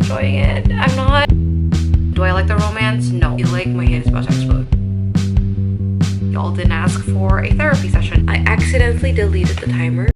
enjoying it. I'm not. Do I like the romance? No. I feel like my head is about to explode. Y'all didn't ask for a therapy session. I accidentally deleted the timer.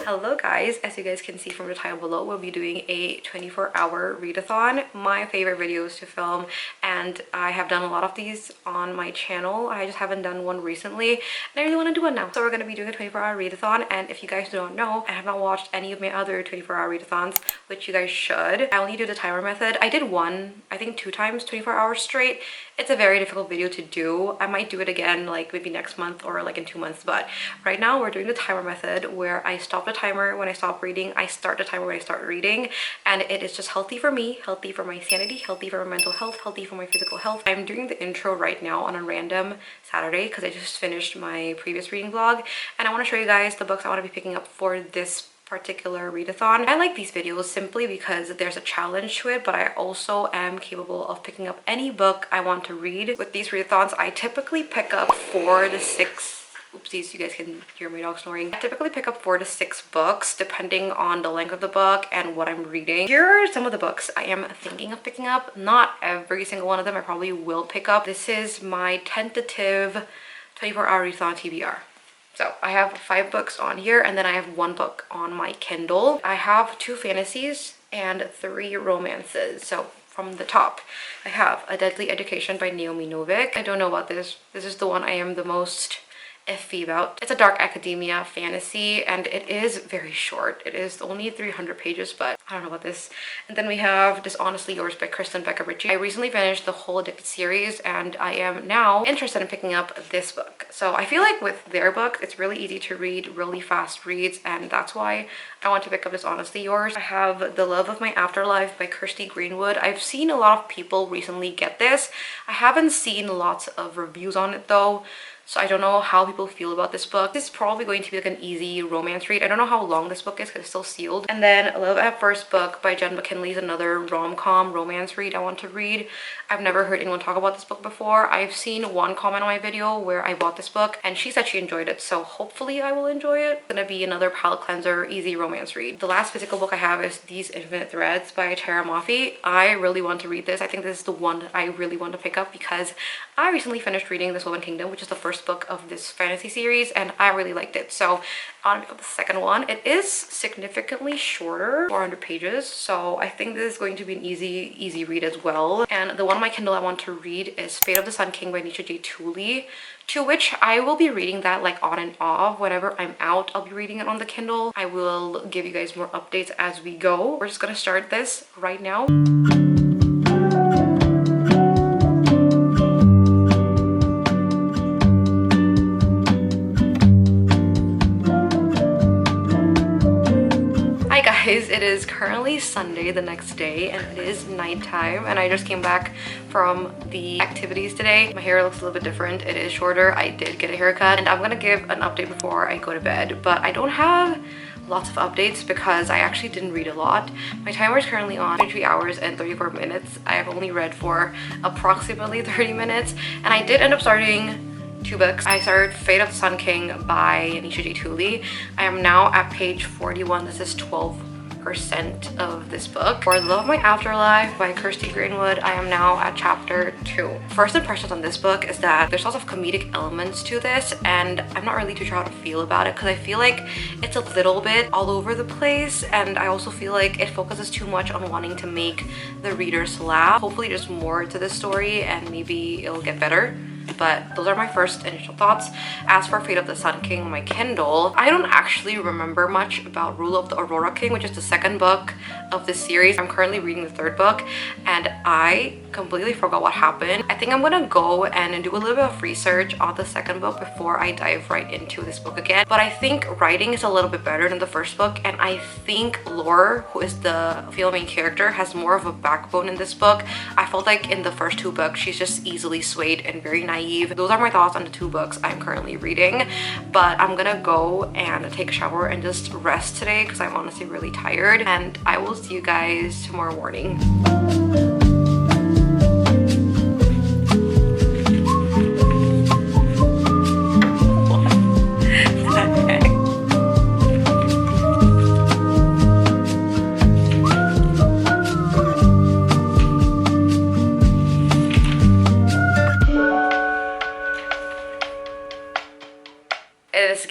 Hello guys, as you guys can see from the title below, we'll be doing a 24-hour readathon. My favorite videos to film, and I have done a lot of these on my channel. I just haven't done one recently and I really want to do one now. So we're going to be doing a 24-hour readathon, and if you guys don't know and have not watched any of my other 24-hour readathons, which you guys should, I only do the timer method. I did one, I think 2 times 24 hours straight. It's a very difficult video to do. I might do it again like maybe next month or like in 2 months, but right now we're doing the timer method where I stop the timer when I stop reading, I start the timer when I start reading, and it is just healthy for me, healthy for my sanity, healthy for my mental health, healthy for my physical health. I'm doing the intro right now on a random Saturday because I just finished my previous reading vlog, and I want to show you guys the books I want to be picking up for this particular readathon. I like these videos simply because there's a challenge to it, but I also am capable of picking up any book I want to read. With these readathons, I typically pick up 4 to 6. Oopsies, you guys can hear my dog snoring. I typically pick up 4 to 6 books depending on the length of the book and what I'm reading. Here are some of the books I am thinking of picking up. Not every single one of them I probably will pick up. This is my tentative 24-hour readathon TBR. So I have 5 books on here, and then I have 1 book on my Kindle. I have 2 fantasies and 3 romances. So from the top, I have A Deadly Education by Naomi Novik. I don't know about this. This is the one I am the most iffy about. It's a dark academia fantasy, and it is very short. It is only 300 pages, but I don't know about this. And then we have Dishonestly Yours by Kristen Becca Ritchie. I recently finished the whole Addicted series, and I am now interested in picking up this book. So I feel like with their book, it's really easy to read, really fast reads, and that's why I want to pick up Dishonestly Yours. I have The Love of My Afterlife by Kirsty Greenwood. I've seen a lot of people recently get this. I haven't seen lots of reviews on it though, so I don't know how people feel about this book. This is probably going to be like an easy romance read. I don't know how long this book is because it's still sealed. And then Love at First Book by Jen McKinley is another rom-com romance read I want to read. I've never heard anyone talk about this book before. I've seen one comment on my video where I bought this book and she said she enjoyed it, so hopefully I will enjoy it. It's gonna be another palate cleanser, easy romance read. The last physical book I have is These Infinite Threads by Tara Mafi. I really want to read this. I think this is the one that I really want to pick up because I recently finished reading This Woman Kingdom, which is the first book of this fantasy series, and I really liked it. So on the second one, it is significantly shorter, 400 pages, so I think this is going to be an easy read as well. And the one on my Kindle I want to read is Fate of the Sun King by Nisha J. Tooley, to which I will be reading that like on and off. Whenever I'm out, I'll be reading it on the Kindle. I will give you guys more updates as we go. We're just gonna start this right now. It is currently Sunday, the next day, and it is nighttime, and I just came back from the activities today. My hair looks a little bit different. It is shorter. I did get a haircut, and I'm gonna give an update before I go to bed, but I don't have lots of updates because I actually didn't read a lot. My timer is currently on 23 hours and 34 minutes. I have only read for approximately 30 minutes, and I did end up starting 2 books. I started Fate of the Sun King by Nisha J. Tooley. I am now at page 41. This is 12% of this book. For Love of My Afterlife by Kirsty Greenwood, I am now at chapter 2. First impressions on this book is that there's lots of comedic elements to this, and I'm not really too sure how to feel about it because I feel like it's a little bit all over the place, and I also feel like it focuses too much on wanting to make the readers laugh. Hopefully there's more to this story and maybe it'll get better. But those are my first initial thoughts. As for Fate of the Sun King on my Kindle, I don't actually remember much about Rule of the Aurora King, which is the second book of this series. I'm currently reading the 3rd book, and I completely forgot what happened. I think I'm gonna go and do a little bit of research on the 2nd book before I dive right into this book again. But I think writing is a little bit better than the 1st book, and I think Laure, who is the female main character, has more of a backbone in this book. I felt like in the first 2 books, she's just easily swayed and very naive. Those are my thoughts on the 2 books I'm currently reading, but I'm gonna go and take a shower and just rest today because I'm honestly really tired, and I will see you guys tomorrow morning.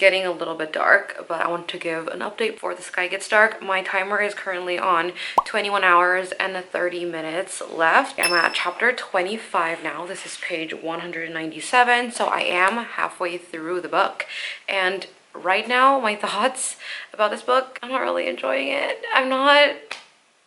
getting a little bit dark, but I want to give an update before the sky gets dark. My timer is currently on 21 hours and 30 minutes left. I'm at chapter 25 now. This is page 197, so I am halfway through the book. And right now, my thoughts about this book, I'm not really enjoying it. I'm not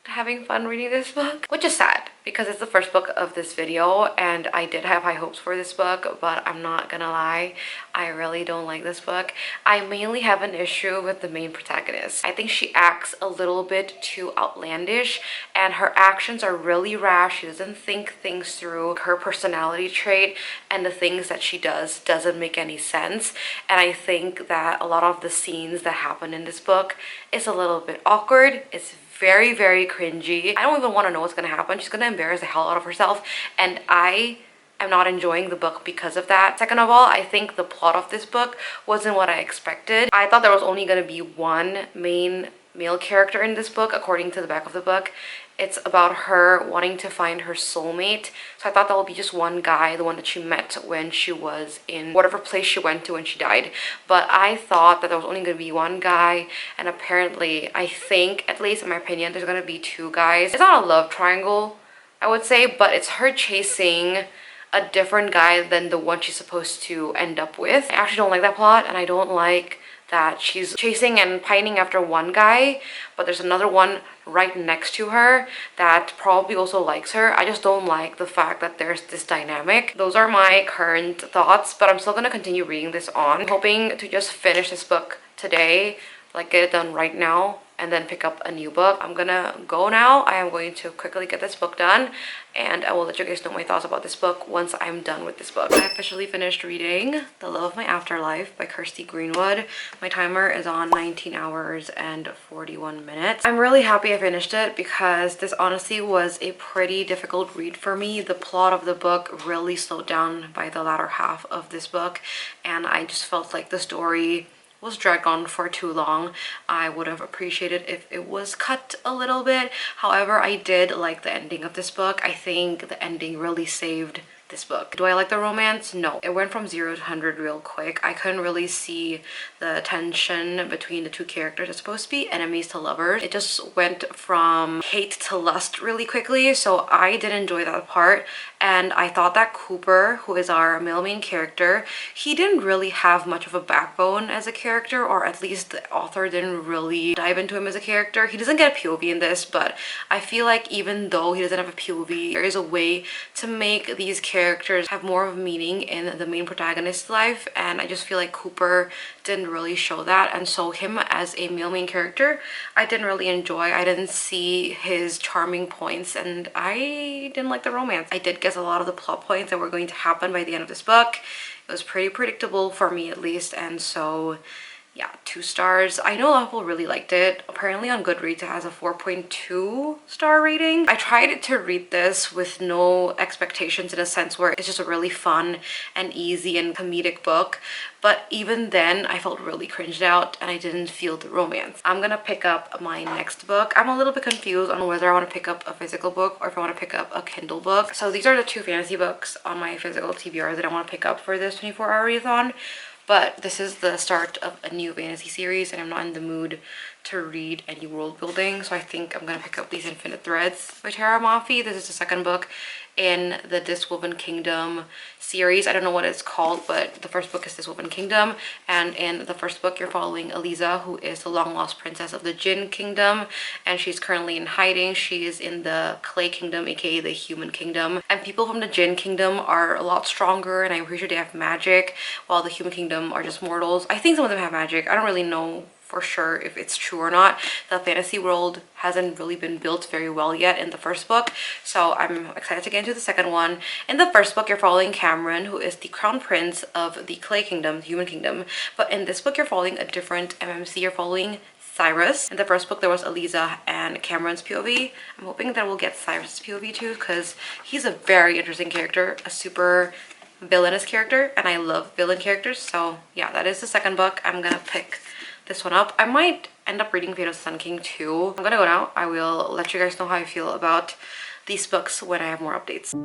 having fun reading this book, which is sad because it's the first book of this video and I did have high hopes for this book, but I'm not gonna lie, I really don't like this book. I mainly have an issue with the main protagonist. I think she acts a little bit too outlandish and her actions are really rash. She doesn't think things through. Her personality trait and the things that she does doesn't make any sense, and I think that a lot of the scenes that happen in this book is a little bit awkward. It's very cringy. I don't even want to know what's gonna happen. She's gonna embarrass the hell out of herself and I am not enjoying the book because of that. Second of all, I think the plot of this book wasn't what I expected. I thought there was only gonna be one main male character in this book according to the back of the book. It's about her wanting to find her soulmate. So I thought that would be just one guy, the one that she met when she was in whatever place she went to when she died. But I thought that there was only going to be one guy, and apparently, I think, at least in my opinion, there's going to be two guys. It's not a love triangle, I would say, but it's her chasing a different guy than the one she's supposed to end up with. I actually don't like that plot, and I don't like that she's chasing and pining after one guy, but there's another one right next to her that probably also likes her. I just don't like the fact that there's this dynamic. Those are my current thoughts, but I'm still gonna continue reading this on. I'm hoping to just finish this book today, like get it done right now, and then pick up a new book. I'm gonna go now. I am going to quickly get this book done and I will let you guys know my thoughts about this book once I'm done with this book. I officially finished reading The Love of My Afterlife by Kirsty Greenwood. My timer is on 19 hours and 41 minutes. I'm really happy I finished it because this honestly was a pretty difficult read for me. The plot of the book really slowed down by the latter half of this book and I just felt like the story was dragged on for too long. I would have appreciated if it was cut a little bit. However, I did like the ending of this book. I think the ending really saved this book. Do I like the romance? No. It went from 0 to 100 real quick. I couldn't really see the tension between the two characters. It's supposed to be enemies to lovers. It just went from hate to lust really quickly, so I did enjoy that part. And I thought that Cooper, who is our male main character, he didn't really have much of a backbone as a character, or at least the author didn't really dive into him as a character. He doesn't get a POV in this, but I feel like even though he doesn't have a POV, there is a way to make these characters have more of a meaning in the main protagonist's life, and I just feel like Cooper didn't really show that. And so him as a male main character, I didn't really enjoy. I didn't see his charming points and I didn't like the romance. I did guess a lot of the plot points that were going to happen by the end of this book. It was pretty predictable for me at least, and so yeah, 2 stars. I know a lot of people really liked it. Apparently on Goodreads it has a 4.2 star rating. I tried to read this with no expectations in a sense where it's just a really fun and easy and comedic book, but even then I felt really cringed out and I didn't feel the romance. I'm gonna pick up my next book. I'm a little bit confused on whether I want to pick up a physical book or if I want to pick up a Kindle book. So these are the 2 fantasy books on my physical TBR that I want to pick up for this 24-hour readathon. But this is the start of a new fantasy series and I'm not in the mood to read any world building, so I think I'm gonna pick up these Infinite Threads by Tara Mafi. This is the second book in the This Woven Kingdom series. I don't know what it's called, but the first book is This Woven Kingdom, and in the first book you're following Eliza, who is the long lost princess of the Jinn Kingdom, and she's currently in hiding. She is in the Clay Kingdom, aka the Human Kingdom, and people from the Jinn Kingdom are a lot stronger and I'm pretty sure they have magic, while the Human Kingdom are just mortals. I think some of them have magic. I don't really know for sure if it's true or not. The fantasy world hasn't really been built very well yet in the first book, so I'm excited to get into the second one. In the first book you're following Cameron, who is the crown prince of the Clay Kingdom, the Human Kingdom, but in this book you're following a different MMC. You're following Cyrus. In the first book there was Eliza and Cameron's POV. I'm hoping that we'll get Cyrus's POV too, because he's a very interesting character, a super villainous character, and I love villain characters. So yeah, that is the second book. I'm gonna pick this one up. I might end up reading Fate of the Sun King too. I'm gonna go now. I will let you guys know how I feel about these books when I have more updates.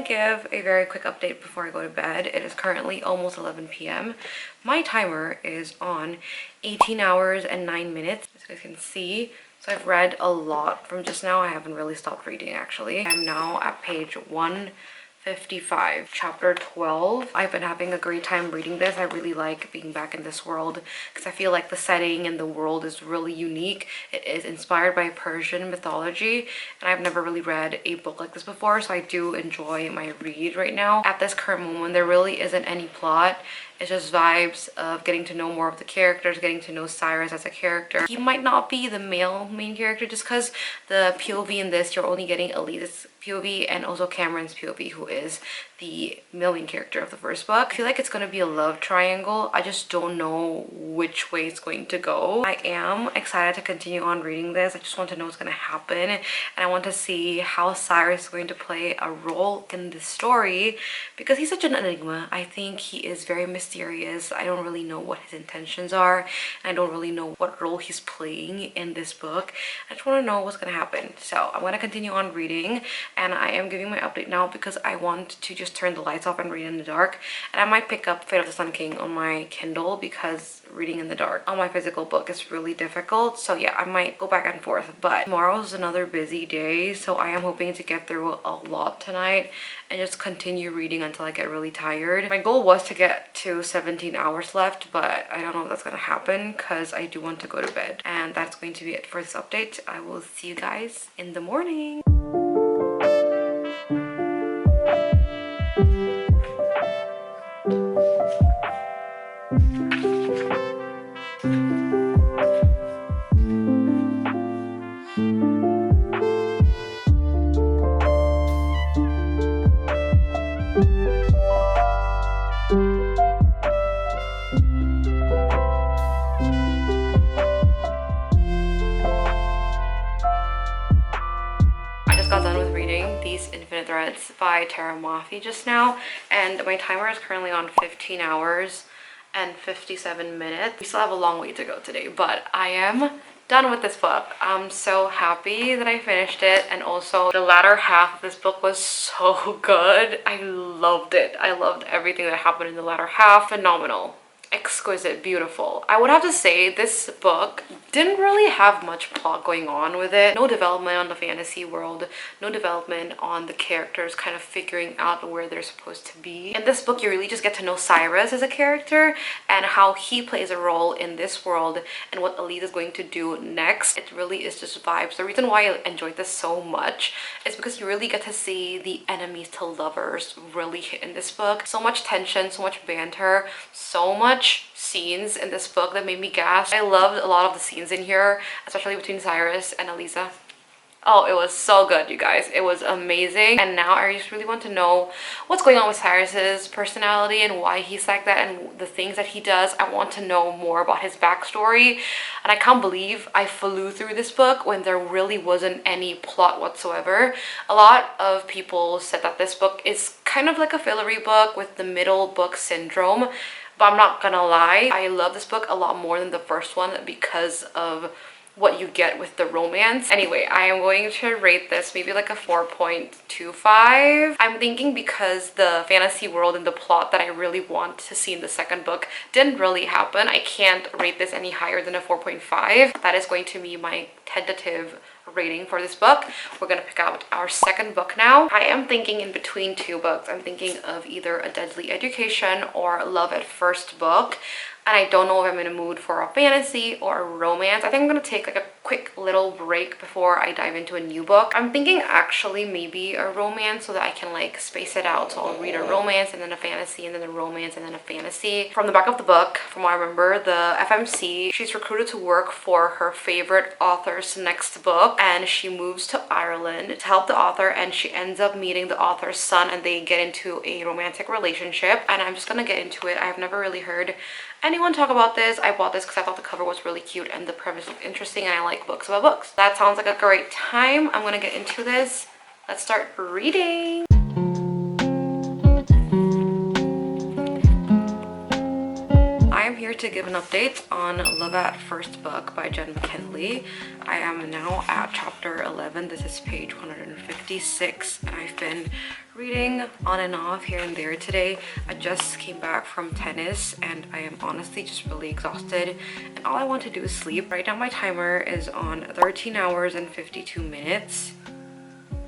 give a very quick update before I go to bed. It is currently almost 11 p.m. My timer is on 18 hours and 9 minutes, as you guys can see. So I've read a lot from just now. I haven't really stopped reading actually. I'm now at page 155, chapter 12. I've been having a great time reading this. I really like being back in this world because I feel like the setting and the world is really unique. It is inspired by Persian mythology, and I've never really read a book like this before, so I do enjoy my read right now. At this current moment, there really isn't any plot. It's just vibes of getting to know more of the characters, getting to know Cyrus as a character. He might not be the male main character just because the POV in this, you're only getting Elise's POV and also Cameron's POV, who is the male main character of the first book. I feel like it's going to be a love triangle. I just don't know which way it's going to go. I am excited to continue on reading this. I just want to know what's going to happen, and I want to see how Cyrus is going to play a role in this story because he's such an enigma. I think he is very mysterious. I don't really know what his intentions are, and I don't really know what role he's playing in this book. I just want to know what's going to happen. So I'm going to continue on reading, and I am giving my update now because I want to just turn the lights off and read in the dark. And I might pick up Fate of the Sun King on my Kindle because reading in the dark on my physical book is really difficult. So yeah, I might go back and forth, but tomorrow is another busy day, so I am hoping to get through a lot tonight and just continue reading until I get really tired. My goal was to get to 17 hours left, but I don't know if that's gonna happen because I do want to go to bed. And that's going to be it for this update. I will see you guys in the morning. Threads by Tara Mafi just now, and my timer is currently on 15 hours and 57 minutes. We still have a long way to go today, but I am done with this book. I'm so happy that I finished it, and also the latter half of this book was so good. I loved it. I loved everything that happened in the latter half. Phenomenal. Exquisite, beautiful. I would have to say this book didn't really have much plot going on with it. No development on the fantasy world, no development on the characters kind of figuring out where they're supposed to be. In this book, you really just get to know Cyrus as a character and how he plays a role in this world and what Elise is going to do next. It really is just vibes. The reason why I enjoyed this so much is because you really get to see the enemies to lovers really hit in this book. So much tension, so much banter, so much scenes in this book that made me gasp. I loved a lot of the scenes in here, especially between Cyrus and Elisa. Oh, it was so good, you guys. It was amazing. And now I just really want to know what's going on with Cyrus's personality and why he's like that and the things that he does. I want to know more about his backstory. And I can't believe I flew through this book when there really wasn't any plot whatsoever. A lot of people said that this book is kind of like a fillery book with the middle book syndrome. But I'm not gonna lie, I love this book a lot more than the first one because of what you get with the romance. Anyway, I am going to rate this maybe like a 4.25. I'm thinking because the fantasy world and the plot that I really want to see in the second book didn't really happen, I can't rate this any higher than a 4.5. That is going to be my tentative rating for this book. We're gonna pick out our second book now. I am thinking in between two books. I'm thinking of either A Deadly Education or Love at First Book. And I don't know if I'm in a mood for a fantasy or a romance. I think I'm gonna take like a quick little break before I dive into a new book. I'm thinking actually maybe a romance so that I can like space it out. So I'll read a romance and then a fantasy and then a romance and then a fantasy. From the back of the book, from what I remember, the FMC, she's recruited to work for her favorite author's next book, and she moves to Ireland to help the author, and she ends up meeting the author's son and they get into a romantic relationship. And I'm just gonna get into it. I've never really heard anyone talk about this. I bought this because I thought the cover was really cute and the premise looked interesting, and I like books about books. That sounds like a great time. I'm gonna get into this. Let's start reading. I am here to give an update on Love at First Book by Jen McKinley. I am now at chapter 11. This is page 156, and I've been reading on and off here and there today. I just came back from tennis and I am honestly just really exhausted, and all I want to do is sleep. Right now my timer is on 13 hours and 52 minutes.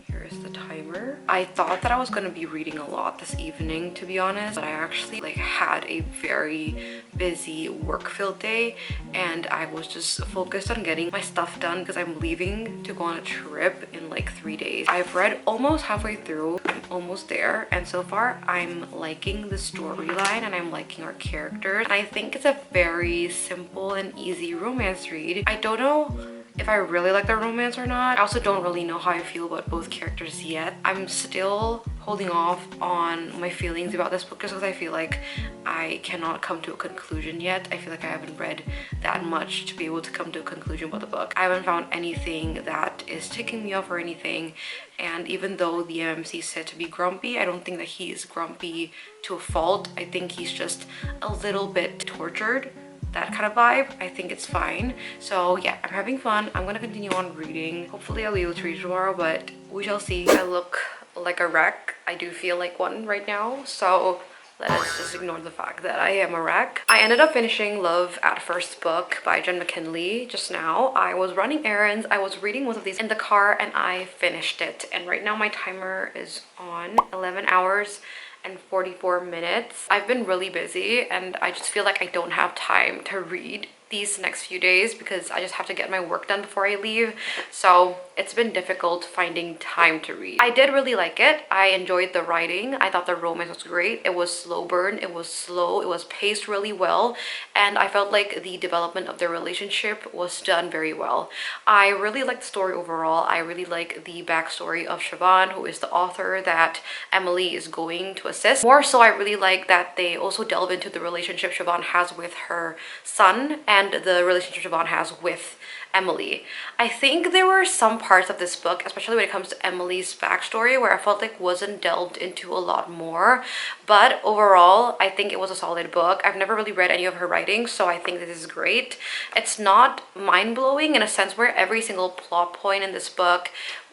Here's the timer. I thought that I was going to be reading a lot this evening, to be honest, but I actually had a very busy work-filled day, and I was just focused on getting my stuff done because I'm leaving to go on a trip in like 3 days. I've read almost halfway through. I'm almost there, and so far I'm liking the storyline and I'm liking our characters, and I think it's a very simple and easy romance read. I don't know if I really like the romance or not. I also don't really know how I feel about both characters yet. I'm still holding off on my feelings about this book just because I feel like I cannot come to a conclusion yet. I feel like I haven't read that much to be able to come to a conclusion about the book. I haven't found anything that is ticking me off or anything, and even though the MMC is said to be grumpy, I don't think that he is grumpy to a fault. I think he's just a little bit tortured. That kind of vibe. I think it's fine. So yeah, I'm having fun. I'm gonna continue on reading. Hopefully I'll be able to read tomorrow, but we shall see. I look like a wreck. I do feel like one right now, so let us just ignore the fact that I am a wreck. I ended up finishing Love at First Book by Jen McKinley just now. I was running errands. I was reading most of these in the car and I finished it. And right now my timer is on 11 hours and 44 minutes. I've been really busy and I just feel like I don't have time to read these next few days because I just have to get my work done before I leave. So it's been difficult finding time to read. I did really like it. I enjoyed the writing. I thought the romance was great. It was slow burn. It was slow. It was paced really well. And I felt like the development of their relationship was done very well. I really like the story overall. I really like the backstory of Siobhan, who is the author that Emily is going to assist. More so, I really like that they also delve into the relationship Siobhan has with her son and the relationship Siobhan has with Emily. I think there were some parts of this book, especially when it comes to Emily's backstory, where I felt like wasn't delved into a lot more. But overall, I think it was a solid book. I've never really read any of her writings, so I think this is great. It's not mind-blowing in a sense where every single plot point in this book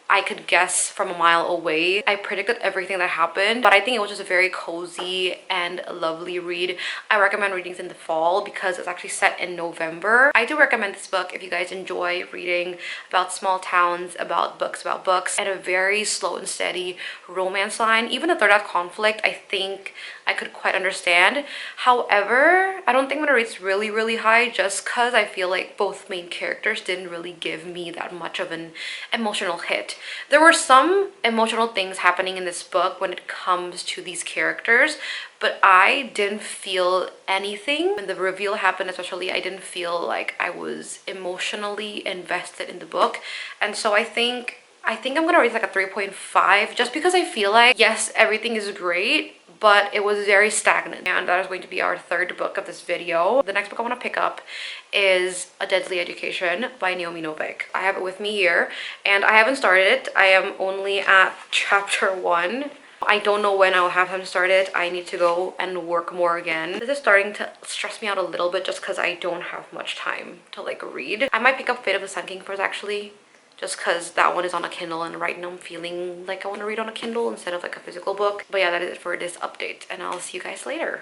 I could guess from a mile away. I predicted everything that happened, but I think it was just a very cozy and lovely read. I recommend reading in the fall because it's actually set in November. I do recommend this book if you guys enjoy reading about small towns, about books, and a very slow and steady romance line. Even the third act conflict, I think I could quite understand. However, I don't think I'm gonna rate really, really high just because I feel like both main characters didn't really give me that much of an emotional hit. There were some emotional things happening in this book when it comes to these characters, but I didn't feel anything. When the reveal happened especially, I didn't feel like I was emotionally invested in the book. And so I think I'm gonna rate like a 3.5 just because I feel like, yes, everything is great, but it was very stagnant. And that is going to be our third book of this video. The next book I want to pick up is A Deadly Education by Naomi Novik. I have it with me here and I haven't started it. I am only at chapter 1. I don't know when I'll have time to start it. I need to go and work more again. This is starting to stress me out a little bit just because I don't have much time to read. I might pick up Fate of the Sun King first actually, just because that one is on a Kindle and right now I'm feeling like I want to read on a Kindle instead of a physical book. But yeah, that is it for this update and I'll see you guys later.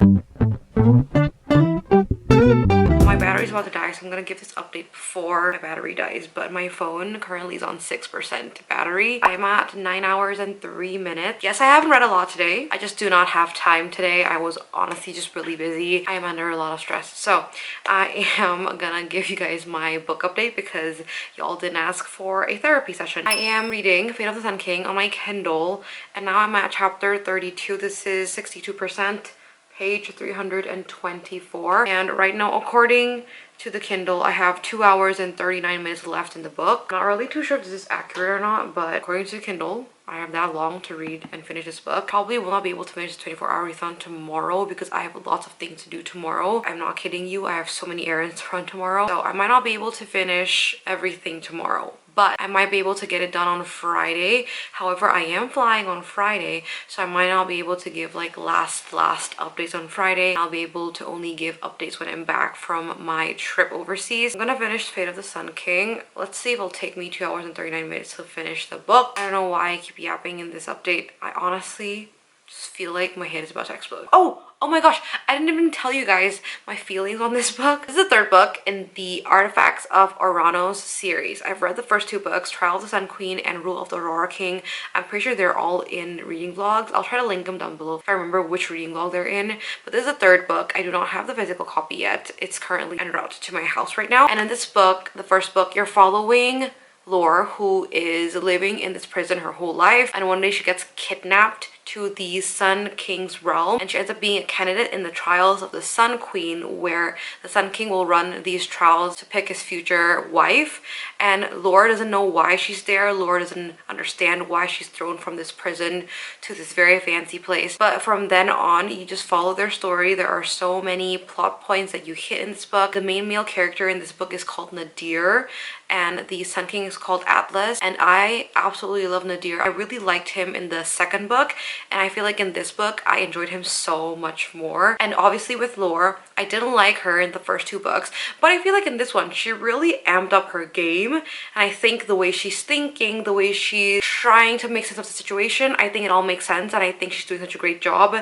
My battery's about to die, so I'm gonna give this update before my battery dies, but my phone currently is on 6% battery. I'm at 9 hours and 3 minutes. Yes, I haven't read a lot today. I just do not have time today. I was honestly just really busy. I am under a lot of stress. So I am gonna give you guys my book update because y'all didn't ask for a therapy session. I am reading Fate of the Sun King on my Kindle and now I'm at chapter 32. This is 62%. Page 324, and right now according to the Kindle, I have 2 hours and 39 minutes left in the book. Not really too sure if this is accurate or not, but according to the Kindle, I have that long to read and finish this book. Probably will not be able to finish the 24-hour readathon tomorrow because I have lots of things to do tomorrow. I'm not kidding you. I have so many errands to run tomorrow. So I might not be able to finish everything tomorrow, but I might be able to get it done on Friday. However, I am flying on Friday, so I might not be able to give like last updates on Friday. I'll be able to only give updates when I'm back from my trip overseas. I'm gonna finish Fate of the Sun King. Let's see if it'll take me 2 hours and 39 minutes to finish the book. I don't know why I keep yapping in this update. I honestly just feel like my head is about to explode. Oh my gosh, I didn't even tell you guys my feelings on this book. This is the third book in the Artifacts of Oranos series. I've read the first two books, Trial of the Sun Queen and Rule of the Aurora King. I'm pretty sure they're all in reading vlogs. I'll try to link them down below if I remember which reading vlog they're in. But this is the third book. I do not have the physical copy yet. It's currently en route to my house right now. And in this book, the first book, you're following Lore, who is living in this prison her whole life, and one day she gets kidnapped to the Sun King's realm, and she ends up being a candidate in the trials of the Sun Queen, where the Sun King will run these trials to pick his future wife. And Lore doesn't know why she's there. Lore doesn't understand why she's thrown from this prison to this very fancy place. But from then on, you just follow their story. There are so many plot points that you hit in this book. The main male character in this book is called Nadir, and the Sun King is called Atlas, and I absolutely love Nadir. I really liked him in the second book, and I feel like in this book I enjoyed him so much more. And obviously with Lore, I didn't like her in the first two books, but I feel like in this one she really amped up her game, and I think the way she's thinking, the way she's trying to make sense of the situation, I think it all makes sense, and I think she's doing such a great job.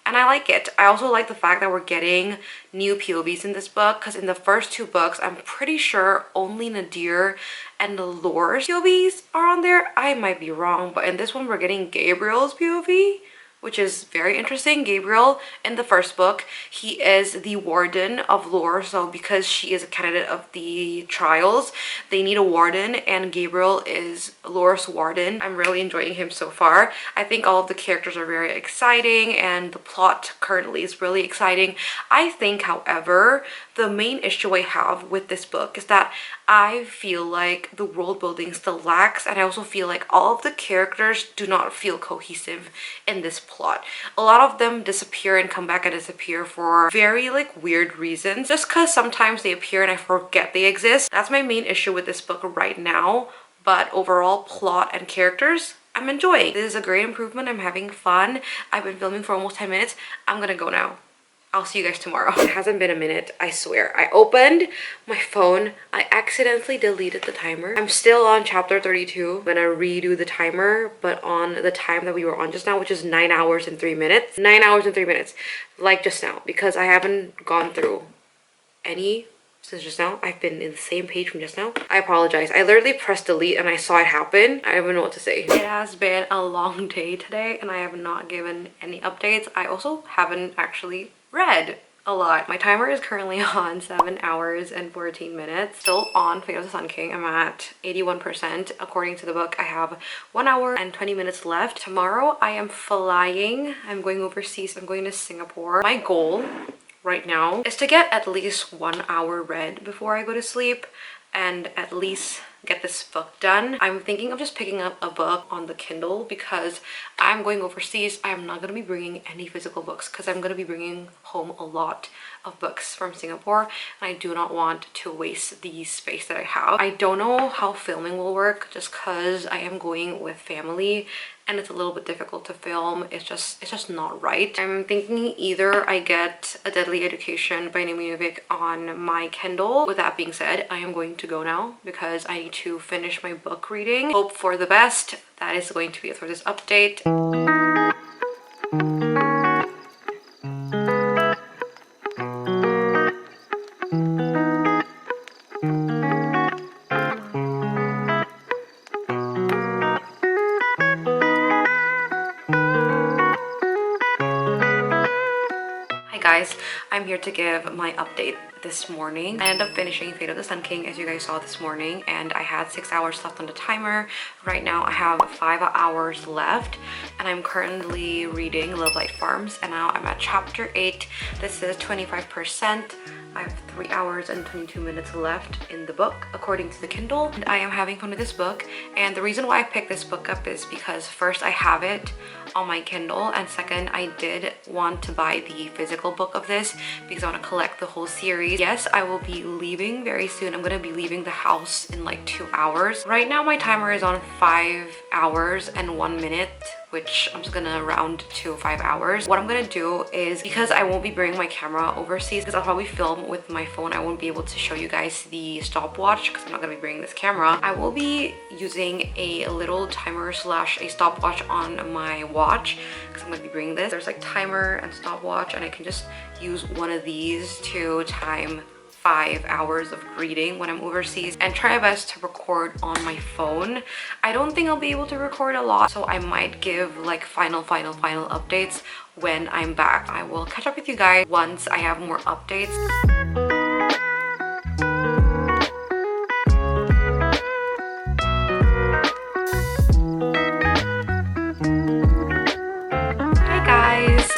And I like it. I also like the fact that we're getting new POVs in this book, because in the first two books, I'm pretty sure only Nadir and Lore's POVs are on there. I might be wrong, but in this one, we're getting Gabriel's POV, which is very interesting. Gabriel, in the first book, he is the warden of Lore, so because she is a candidate of the trials, they need a warden, and Gabriel is Lore's warden. I'm really enjoying him so far. I think all of the characters are very exciting, and the plot currently is really exciting. I think, however, the main issue I have with this book is that I feel like the world building still lacks, and I also feel like all of the characters do not feel cohesive in this plot. A lot of them disappear and come back and disappear for very like weird reasons, just because sometimes they appear and I forget they exist. That's my main issue with this book right now, but overall plot and characters, I'm enjoying. This is a great improvement. I'm having fun. I've been filming for almost 10 minutes. I'm gonna go now. I'll see you guys tomorrow. It hasn't been a minute, I swear. I opened my phone, I accidentally deleted the timer. I'm still on chapter 32. I'm gonna redo the timer, but on the time that we were on just now, which is 9 hours and 3 minutes. 9 hours and 3 minutes, like just now, because I haven't gone through any since just now. I've been in the same page from just now. I apologize. I literally pressed delete and I saw it happen. I don't even know what to say. It has been a long day today, and I have not given any updates. I also haven't actually read a lot. My timer is currently on 7 hours and 14 minutes. Still on Fate of the Sun King. I'm at 81%. According to the book, I have 1 hour and 20 minutes left. Tomorrow I am flying. I'm going overseas. I'm going to Singapore. My goal right now is to get at least 1 hour read before I go to sleep, and at least get this book done. I'm thinking of just picking up a book on the Kindle because I'm going overseas. I'm not going to be bringing any physical books because I'm going to be bringing home a lot of books from Singapore, and I do not want to waste the space that I have. I don't know how filming will work just because I am going with family and it's a little bit difficult to film. It's just not right. I'm thinking either I get A Deadly Education by Naomi Novik on my Kindle. With that being said, I am going to go now because I need to finish my book reading. Hope for the best. That is going to be it for this update. Guys, I'm here to give my update. this morning. I ended up finishing Fate of the Sun King as you guys saw this morning, and I had 6 hours left on the timer. Right now I have 5 hours left, and I'm currently reading Lovelight Farms, and now I'm at chapter 8. This is 25%. I have 3 hours and 22 minutes left in the book according to the Kindle, and I am having fun with this book. And the reason why I picked this book up is because first, I have it on my Kindle, and second, I did want to buy the physical book of this because I want to collect the whole series. Yes, I will be leaving very soon. I'm gonna be leaving the house in like 2 hours. Right now my timer is on 5 hours and 1 minute, which I'm just gonna round to 5 hours. What I'm gonna do is, because I won't be bringing my camera overseas, because I'll probably film with my phone, I won't be able to show you guys the stopwatch because I'm not gonna be bringing this camera. I will be using a little timer slash a stopwatch on my watch because I'm gonna be bringing this. There's like timer and stopwatch, and I can just use one of these to time 5 hours of reading when I'm overseas and try my best to record on my phone. I don't think I'll be able to record a lot, so I might give like final updates when I'm back. I will catch up with you guys once I have more updates.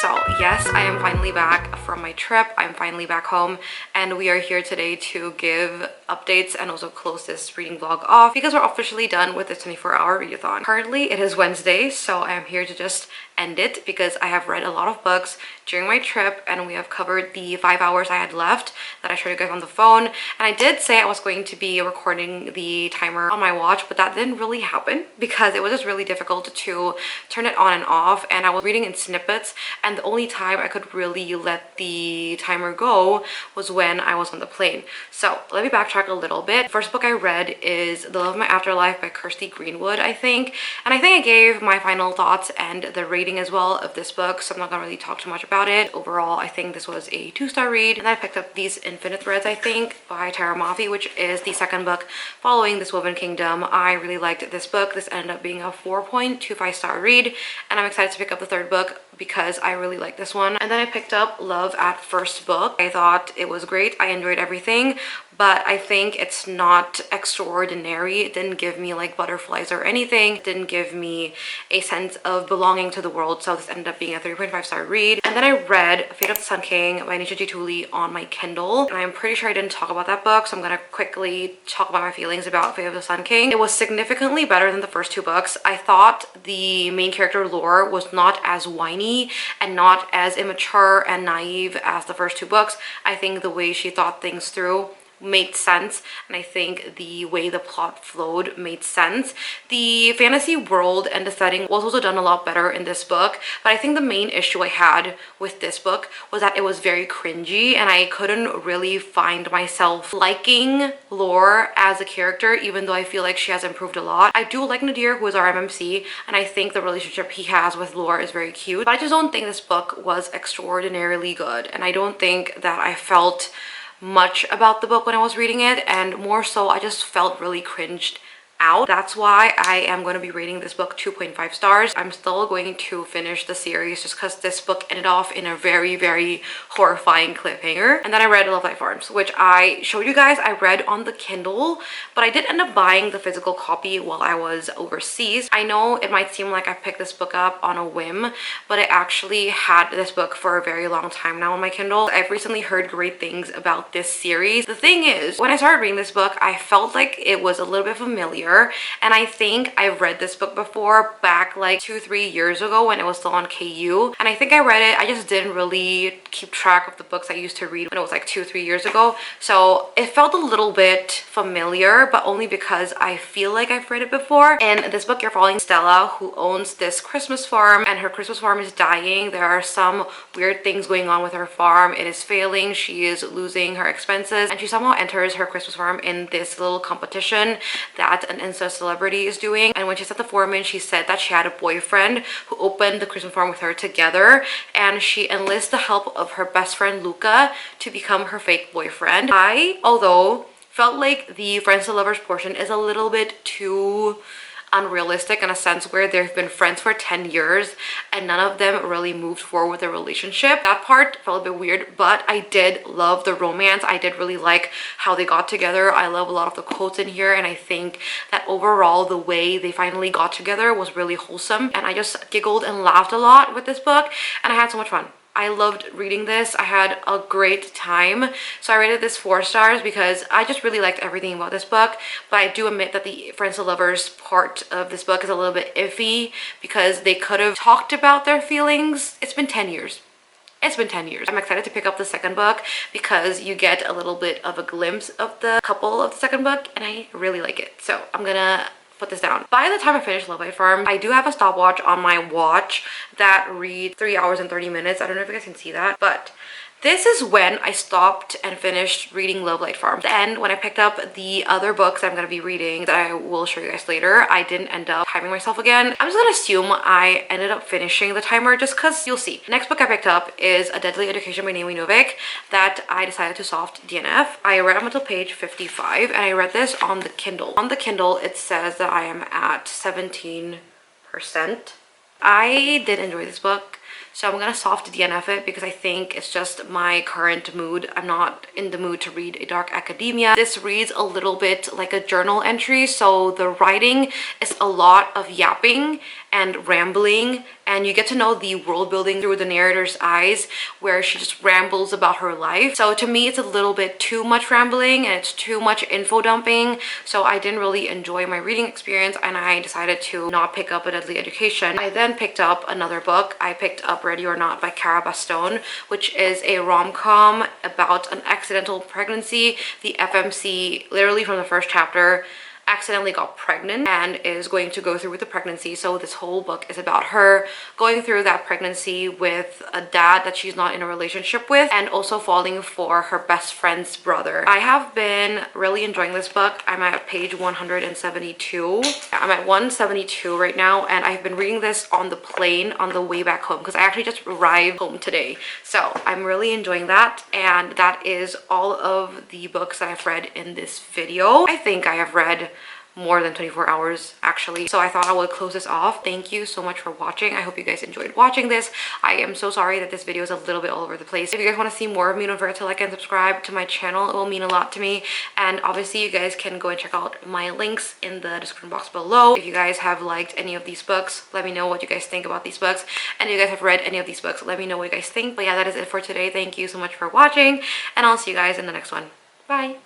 So yes, I am finally back from my trip. I'm finally back home, and we are here today to give updates and also close this reading vlog off because we're officially done with the 24-hour readathon. Currently it is Wednesday, so I am here to just end it because I have read a lot of books during my trip, and we have covered the 5 hours I had left that I showed you guys on the phone. And I did say I was going to be recording the timer on my watch, but that didn't really happen because it was just really difficult to turn it on and off, and I was reading in snippets, and the only time I could really let the timer go was when I was on the plane. So let me backtrack a little bit. First book I read is The Love of My Afterlife by Kirsty Greenwood, I think. And I think I gave my final thoughts and the rating as well of this book, so I'm not gonna really talk too much about it. Overall, I think this was a 2-star read. And then I picked up These Infinite Threads, I think, by Tara Mafi, which is the second book following This Woven Kingdom. I really liked this book. This ended up being a 4.25-star read, and I'm excited to pick up the third book because I really like this one. And then I picked up Love at First Book. I thought it was great. I enjoyed everything, but I think it's not extraordinary. It didn't give me like butterflies or anything. It didn't give me a sense of belonging to the world, so this ended up being a 3.5-star read. And then I read Fate of the Sun King by Nisha J. Tooley on my Kindle, and I'm pretty sure I didn't talk about that book, so I'm gonna quickly talk about my feelings about Fate of the Sun King. It was significantly better than the first 2 books. I thought the main character Lore was not as whiny and not as immature and naive as the first 2 books. I think the way she thought things through made sense, and I think the way the plot flowed made sense. The fantasy world and the setting was also done a lot better in this book, but I think the main issue I had with this book was that it was very cringy, and I couldn't really find myself liking Lore as a character, even though I feel like she has improved a lot. I do like Nadir, who is our MMC, and I think the relationship he has with Lore is very cute, but I just don't think this book was extraordinarily good, and I don't think that I felt much about the book when I was reading it, and more so I just felt really cringed out. That's why I am going to be rating this book 2.5 stars. I'm still going to finish the series just because this book ended off in a very horrifying cliffhanger. And then I read Lovelight Farms, which I showed you guys I read on the Kindle, but I did end up buying the physical copy while I was overseas. I know it might seem like I picked this book up on a whim, but I actually had this book for a very long time now on my Kindle. I've recently heard great things about this series. The thing is, when I started reading this book, I felt like it was a little bit familiar, and I think I've read this book before back like 2-3 years ago when it was still on KU, and I think I read it. I just didn't really keep track of the books I used to read when it was like 2-3 years ago, so it felt a little bit familiar, but only because I feel like I've read it before. In this book, you're following Stella, who owns this Christmas farm, and her Christmas farm is dying. There are some weird things going on with her farm. It is failing. She is losing her expenses, and she somehow enters her Christmas farm in this little competition that an Insta celebrity is doing. And when she set the foreman, she said that she had a boyfriend who opened the Christmas farm with her together, and she enlists the help of her best friend Luca to become her fake boyfriend. Although felt like the friends to lovers portion is a little bit too unrealistic in a sense where they've been friends for 10 years and none of them really moved forward with their relationship. That part felt a bit weird, but I did love the romance. I did really like how they got together. I love a lot of the quotes in here, and I think that overall the way they finally got together was really wholesome, and I just giggled and laughed a lot with this book, and I had so much fun. I loved reading this. I had a great time. So I rated this 4 stars because I just really liked everything about this book. But I do admit that the friends to lovers part of this book is a little bit iffy because they could have talked about their feelings. It's been 10 years. It's been 10 years. I'm excited to pick up the second book because you get a little bit of a glimpse of the couple of the second book, and I really like it. So I'm gonna put this down. By the time I finish Lovelight Farms, I do have a stopwatch on my watch that reads 3 hours and 30 minutes. I don't know if you guys can see that, but this is when I stopped and finished reading Lovelight Farms. And when I picked up the other books I'm going to be reading that I will show you guys later, I didn't end up timing myself again. I'm just going to assume I ended up finishing the timer just because you'll see. The next book I picked up is A Deadly Education by Naomi Novik that I decided to soft DNF. I read up until page 55 and I read this on the Kindle. On the Kindle, it says that I am at 17%. I did enjoy this book. So I'm gonna soft DNF it because I think it's just my current mood. I'm not in the mood to read a dark academia. This reads a little bit like a journal entry, so the writing is a lot of yapping and rambling, and you get to know the world building through the narrator's eyes where she just rambles about her life. So to me, it's a little bit too much rambling and it's too much info dumping, so I didn't really enjoy my reading experience and I decided to not pick up A Deadly Education. I then picked up another book. I picked up Ready or Not by Cara Bastone, which is a rom-com about an accidental pregnancy. The FMC, literally from the first chapter, accidentally got pregnant and is going to go through with the pregnancy. So this whole book is about her going through that pregnancy with a dad that she's not in a relationship with and also falling for her best friend's brother. I have been really enjoying this book. I'm at page 172. I'm at 172 right now, and I've been reading this on the plane on the way back home because I actually just arrived home today. So I'm really enjoying that, and that is all of the books that I've read in this video. I think I have read more than 24 hours actually, so I thought I would close this off. Thank you so much for watching. I hope you guys enjoyed watching this. I am so sorry that this video is a little bit all over the place. If you guys want to see more of me, don't forget to like and subscribe to my channel. It will mean a lot to me, and obviously you guys can go and check out my links in the description box below. If you guys have liked any of these books, let me know what you guys think about these books, and if you guys have read any of these books, let me know what you guys think. But yeah, that is it for today. Thank you so much for watching, and I'll see you guys in the next one. Bye.